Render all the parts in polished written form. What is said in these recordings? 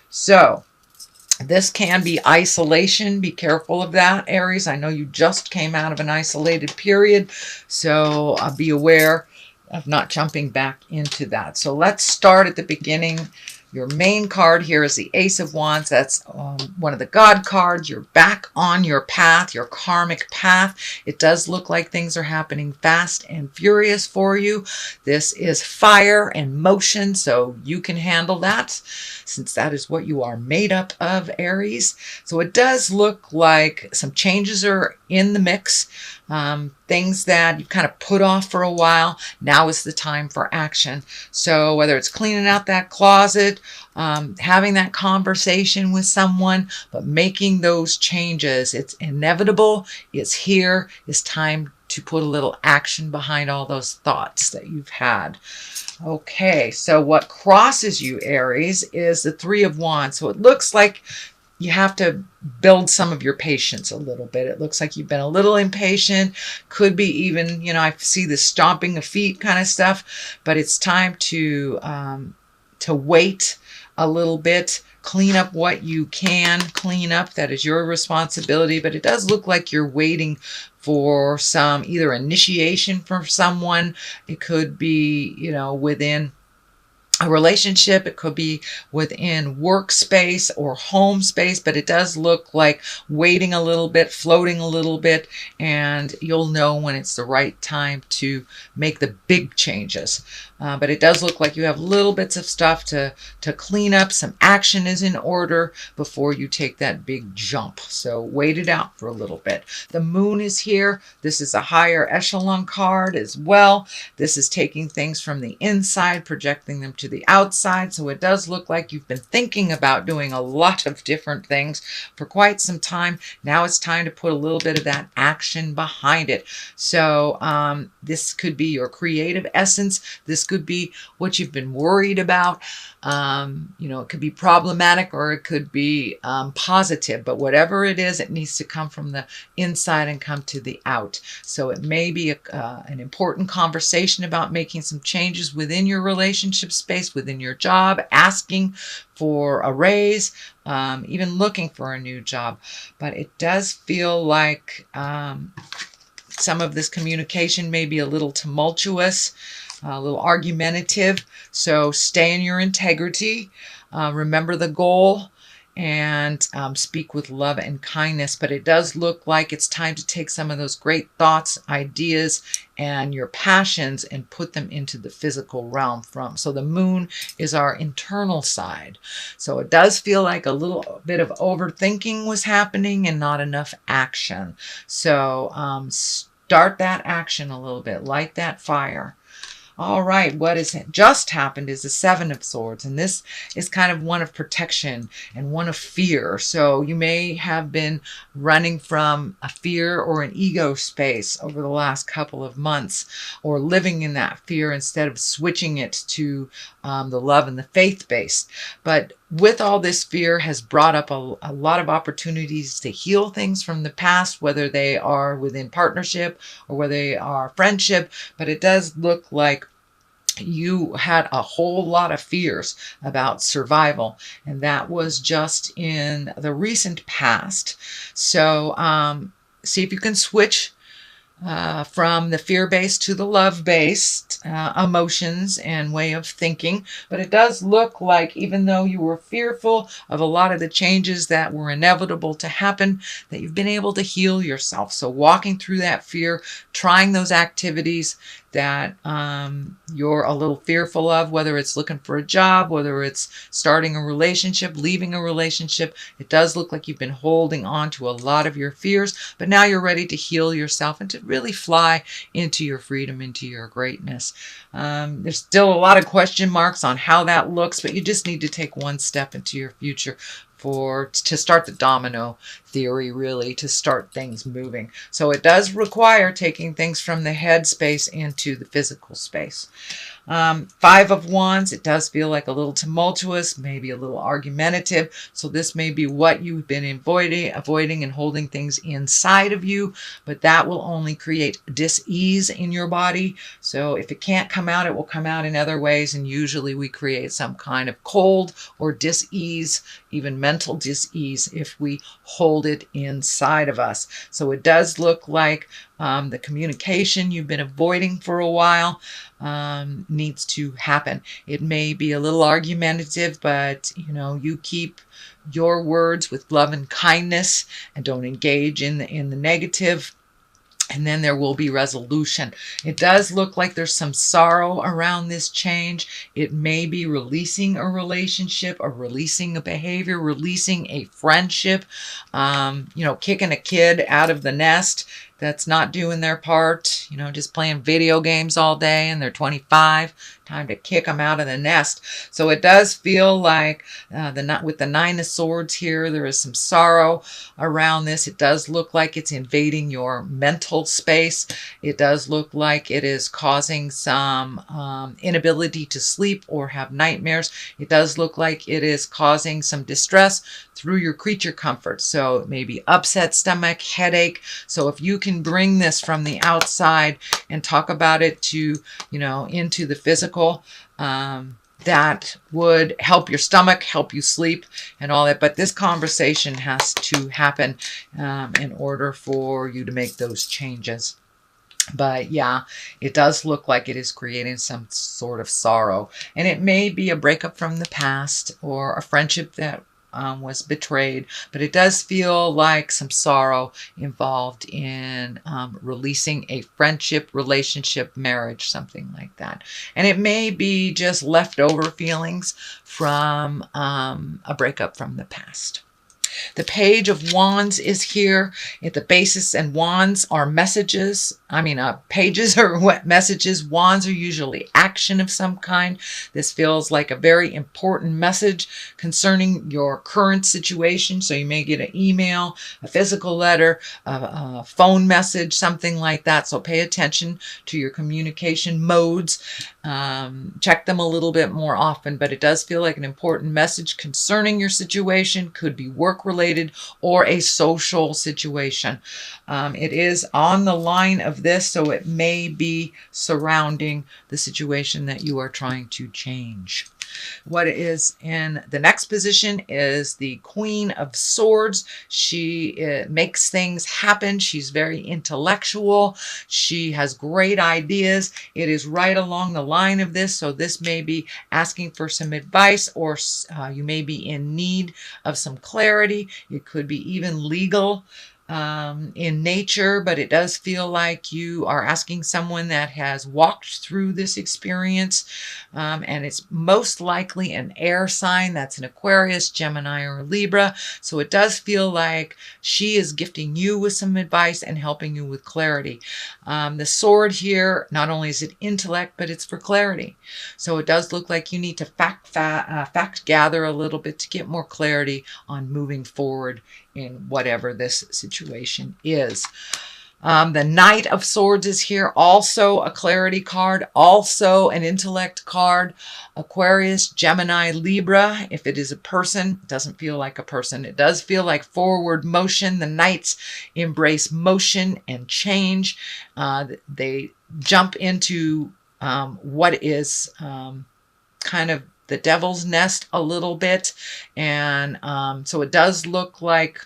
So this can be isolation. Be careful of that, Aries. I know you just came out of an isolated period, so be aware of not jumping back into that. So let's start at the beginning. Your main card here is the Ace of Wands. That's one of the God cards. You're back on your path, your karmic path. It does look like things are happening fast and furious for you. This is fire and motion, so you can handle that since that is what you are made up of, Aries. So it does look like some changes are in the mix. Things that you kind of put off for a while. Now is the time for action. So whether it's cleaning out that closet, having that conversation with someone, but making those changes, it's inevitable. It's here. It's time to put a little action behind all those thoughts that you've had. Okay, so what crosses you, Aries, is the Three of Wands. So it looks like you have to build some of your patience a little bit. It looks like you've been a little impatient. Could be even, I see the stomping of feet kind of stuff, but it's time to wait a little bit, clean up what you can clean up. That is your responsibility, but it does look like you're waiting for some either initiation from someone. It could be, within a relationship, it could be within workspace or home space, but it does look like waiting a little bit, floating a little bit, and you'll know when it's the right time to make the big changes. But it does look like you have little bits of stuff to clean up. Some action is in order before you take that big jump. So wait it out for a little bit. The moon is here. This is a higher echelon card as well. This is taking things from the inside, projecting them to the outside. So it does look like you've been thinking about doing a lot of different things for quite some time. Now it's time to put a little bit of that action behind it. So this could be your creative essence. This could be what you've been worried about. It could be problematic or it could be positive, but whatever it is, it needs to come from the inside and come to the out. So it may be an important conversation about making some changes within your relationship space, within your job, asking for a raise, even looking for a new job. But it does feel like some of this communication may be a little tumultuous, a little argumentative. So stay in your integrity. Remember the goal and speak with love and kindness. But it does look like it's time to take some of those great thoughts, ideas, and your passions and put them into the physical realm So the moon is our internal side. So it does feel like a little bit of overthinking was happening and not enough action. So start that action a little bit, light that fire. All right, what has just happened is the Seven of Swords, and this is kind of one of protection and one of fear. So you may have been running from a fear or an ego space over the last couple of months, or living in that fear instead of switching it to the love and the faith-based. But with all this fear has brought up a lot of opportunities to heal things from the past, whether they are within partnership or whether they are friendship. But it does look like you had a whole lot of fears about survival, and that was just in the recent past. So see if you can switch from the fear-based to the love-based emotions and way of thinking. But it does look like even though you were fearful of a lot of the changes that were inevitable to happen, that you've been able to heal yourself. So walking through that fear, trying those activities that you're a little fearful of, whether it's looking for a job, whether it's starting a relationship, leaving a relationship. It does look like you've been holding on to a lot of your fears, but now you're ready to heal yourself and to really fly into your freedom, into your greatness. There's still a lot of question marks on how that looks, but you just need to take one step into your future to start the domino theory, really, to start things moving. So it does require taking things from the head space into the physical space. Five of Wands, it does feel like a little tumultuous, maybe a little argumentative. So this may be what you've been avoiding and holding things inside of you, but that will only create dis-ease in your body. So if it can't come out, it will come out in other ways. And usually we create some kind of cold or dis-ease, even mental dis-ease, if we hold it inside of us. So it does look like the communication you've been avoiding for a while needs to happen. It may be a little argumentative, but you keep your words with love and kindness and don't engage in the negative. And then there will be resolution. It does look like there's some sorrow around this change. It may be releasing a relationship or releasing a behavior, releasing a friendship, kicking a kid out of the nest that's not doing their part, just playing video games all day and they're 25. Time to kick them out of the nest. So it does feel like with the Nine of Swords here, there is some sorrow around this. It does look like it's invading your mental space. It does look like it is causing some inability to sleep or have nightmares. It does look like it is causing some distress through your creature comforts. So maybe upset stomach, headache. So if you can bring this from the outside and talk about it to, into the physical, that would help your stomach, help you sleep and all that. But this conversation has to happen in order for you to make those changes. But yeah, it does look like it is creating some sort of sorrow. And it may be a breakup from the past or a friendship that was betrayed, but it does feel like some sorrow involved in releasing a friendship, relationship, marriage, something like that. And it may be just leftover feelings from a breakup from the past. The Page of Wands is here at the basis, and wands are messages. Pages are what messages. Wands are usually action of some kind. This feels like a very important message concerning your current situation. So you may get an email, a physical letter, a phone message, something like that. So pay attention to your communication modes. Check them a little bit more often, but it does feel like an important message concerning your situation. Could be work related or a social situation. It is on the line of this, so it may be surrounding the situation that you are trying to change. What is in the next position is the Queen of Swords. She makes things happen. She's very intellectual. She has great ideas. It is right along the line of this. So this may be asking for some advice, or you may be in need of some clarity. It could be even legal in nature, but it does feel like you are asking someone that has walked through this experience, and it's most likely an air sign. That's an Aquarius, Gemini, or Libra. So it does feel like she is gifting you with some advice and helping you with clarity. The sword here, not only is it intellect, but it's for clarity. So it does look like you need to fact gather a little bit to get more clarity on moving forward in whatever this situation is. The Knight of Swords is here, also a clarity card, also an intellect card. Aquarius, Gemini, Libra. If it is a person, it doesn't feel like a person. It does feel like forward motion. The Knights embrace motion and change. They jump into what is kind of the devil's nest a little bit. And so it does look like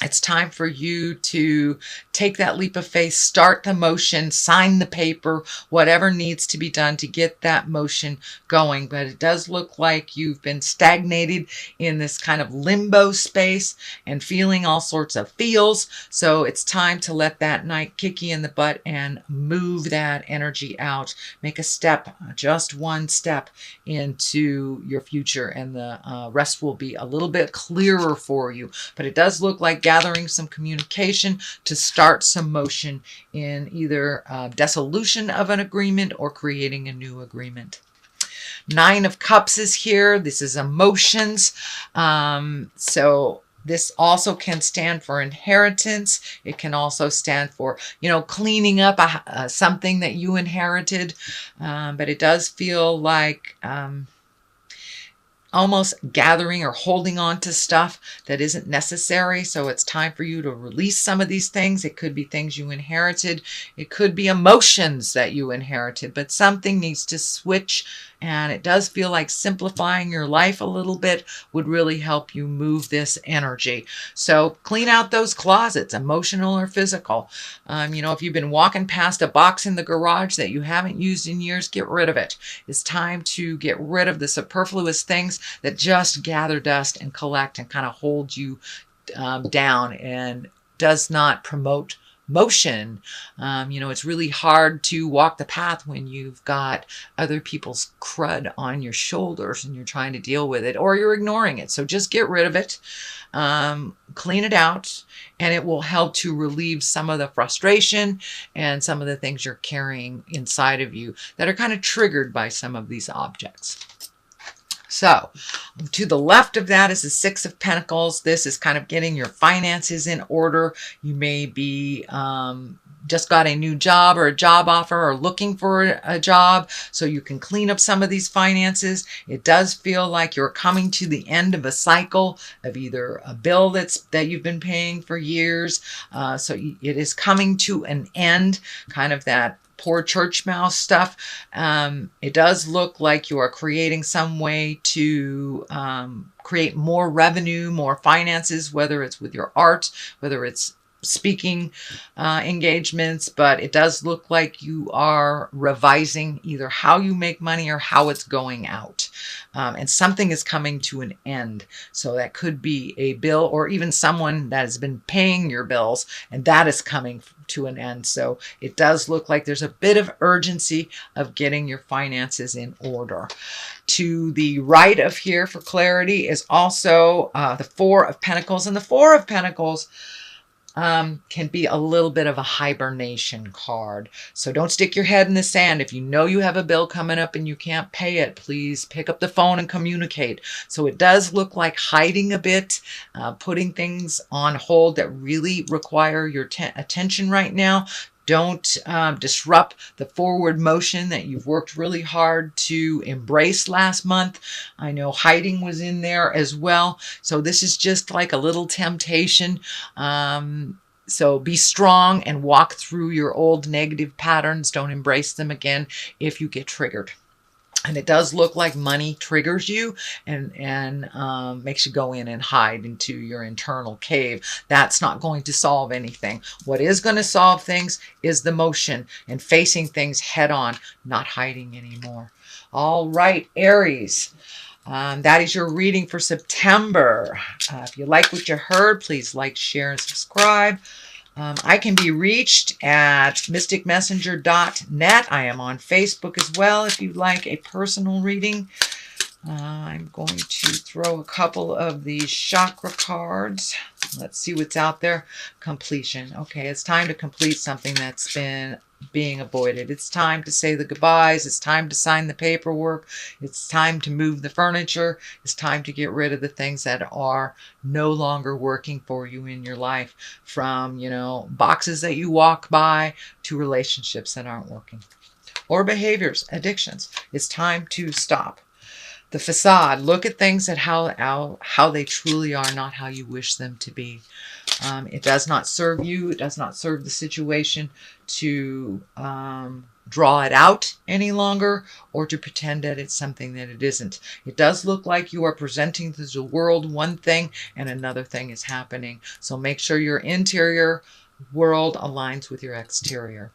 it's time for you to take that leap of faith, start the motion, sign the paper, whatever needs to be done to get that motion going. But it does look like you've been stagnated in this kind of limbo space and feeling all sorts of feels. So it's time to let that Knight kick you in the butt and move that energy out. Make a step, just one step into your future, and the rest will be a little bit clearer for you. But it does look like gathering some communication to start some motion in either dissolution of an agreement or creating a new agreement. Nine of Cups is here. This is emotions. So This also can stand for inheritance. It can also stand for, cleaning up something that you inherited. But it does feel like almost gathering or holding on to stuff that isn't necessary. So it's time for you to release some of these things. It could be things you inherited. It could be emotions that you inherited, but something needs to switch. And it does feel like simplifying your life a little bit would really help you move this energy. So clean out those closets, emotional or physical. If you've been walking past a box in the garage that you haven't used in years, get rid of it. It's time to get rid of the superfluous things that just gather dust and collect and kind of hold you down and does not promote motion. It's really hard to walk the path when you've got other people's crud on your shoulders and you're trying to deal with it, or you're ignoring it. So just get rid of it, clean it out, and it will help to relieve some of the frustration and some of the things you're carrying inside of you that are kind of triggered by some of these objects. So to the left of that is the Six of Pentacles. This is kind of getting your finances in order. You may be just got a new job or a job offer or looking for a job, so you can clean up some of these finances. It does feel like you're coming to the end of a cycle of either a bill that you've been paying for years. So it is coming to an end, kind of that poor church mouse stuff. It does look like you are creating some way to create more revenue, more finances, whether it's with your art, whether it's speaking engagements, but it does look like you are revising either how you make money or how it's going out. And something is coming to an end. So that could be a bill or even someone that has been paying your bills, and that is coming to an end. So it does look like there's a bit of urgency of getting your finances in order. To the right of here for clarity is also the Four of Pentacles. And the Four of Pentacles can be a little bit of a hibernation card. So don't stick your head in the sand. If you know you have a bill coming up and you can't pay it, please pick up the phone and communicate. So it does look like hiding a bit, putting things on hold that really require your attention right now. Don't disrupt the forward motion that you've worked really hard to embrace last month. I know hiding was in there as well. So this is just like a little temptation. So be strong and walk through your old negative patterns. Don't embrace them again if you get triggered. And it does look like money triggers you and makes you go in and hide into your internal cave. That's not going to solve anything. What is going to solve things is the motion and facing things head on, not hiding anymore. All right, Aries. That is your reading for September. If you like what you heard, please like, share, and subscribe. I can be reached at mysticmessenger.net. I am on Facebook as well if you'd like a personal reading. I'm going to throw a couple of these chakra cards. Let's see what's out there. Completion. Okay, it's time to complete something that's been being avoided. It's time to say the goodbyes. It's time to sign the paperwork. It's time to move the furniture. It's time to get rid of the things that are no longer working for you in your life, from, boxes that you walk by to relationships that aren't working, or behaviors, addictions. It's time to stop. The facade. Look at things at how they truly are, not how you wish them to be. It does not serve you. It does not serve the situation to draw it out any longer or to pretend that it's something that it isn't. It does look like you are presenting to the world one thing and another thing is happening. So make sure your interior world aligns with your exterior.